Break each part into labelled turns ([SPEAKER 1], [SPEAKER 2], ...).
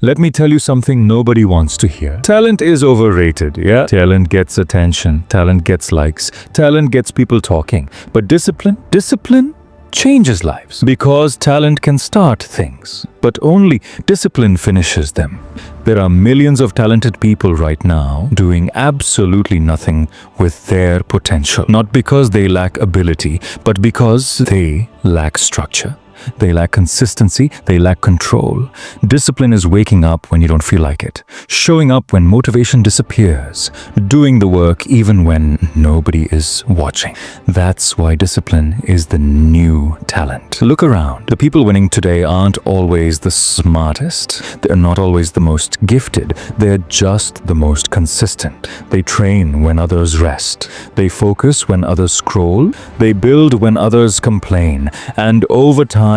[SPEAKER 1] Let me tell you something nobody wants to hear. Talent is overrated, yeah? Talent gets attention, talent gets likes, talent gets people talking. But discipline changes lives. Because talent can start things, but only discipline finishes them. There are millions of talented people right now doing absolutely nothing with their potential. Not because they lack ability, but because they lack structure. They lack consistency, they lack control. Discipline is waking up when you don't feel like it, showing up when motivation disappears, doing the work even when nobody is watching. That's why discipline is the new talent. Look around. The people winning today aren't always the smartest. They're not always the most gifted. They're just the most consistent. They train when others rest. They focus when others scroll. They build when others complain. And over time,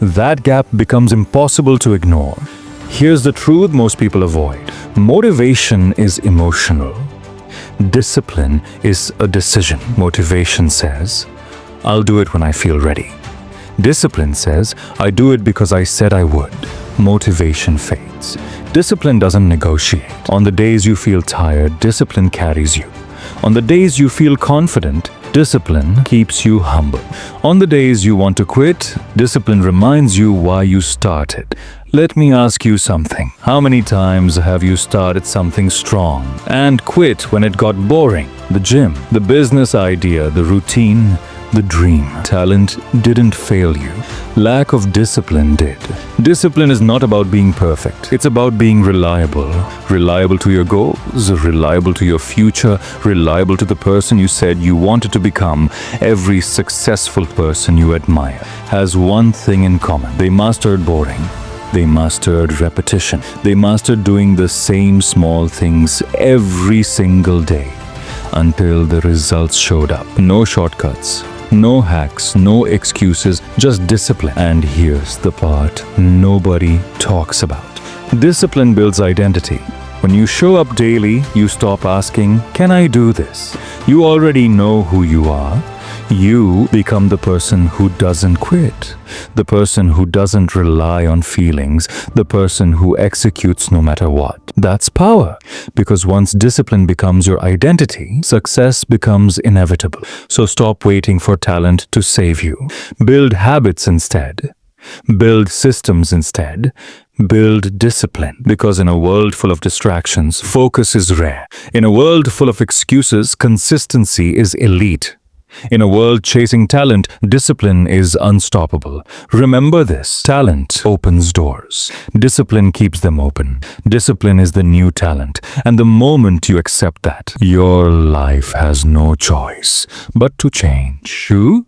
[SPEAKER 1] that gap becomes impossible to ignore. Here's the truth most people avoid. Motivation is emotional. Discipline is a decision. Motivation says, I'll do it when I feel ready. Discipline says, I do it because I said I would. Motivation fades. Discipline doesn't negotiate. On the days you feel tired, discipline carries you. On the days you feel confident, discipline keeps you humble. On the days you want to quit, discipline reminds you why you started. Let me ask you something. How many times have you started something strong and quit when it got boring? The gym, the business idea, the routine, the dream. Talent didn't fail you. Lack of discipline did. Discipline is not about being perfect. It's about being reliable. Reliable to your goals, reliable to your future, reliable to the person you said you wanted to become. Every successful person you admire has one thing in common. They mastered boring. They mastered repetition. They mastered doing the same small things every single day until the results showed up. No shortcuts. No hacks, no excuses, just discipline. And here's the part nobody talks about. Discipline builds identity. When you show up daily, you stop asking, can I do this? You already know who you are. You become the person who doesn't quit, the person who doesn't rely on feelings, the person who executes no matter what. That's power. Because once discipline becomes your identity, success becomes inevitable. So stop waiting for talent to save you. Build habits instead. Build systems instead. Build discipline. Because in a world full of distractions, focus is rare. In a world full of excuses, consistency is elite. In a world chasing talent, discipline is unstoppable. Remember this. Talent opens doors. Discipline keeps them open. Discipline is the new talent. And the moment you accept that, your life has no choice but to change. True?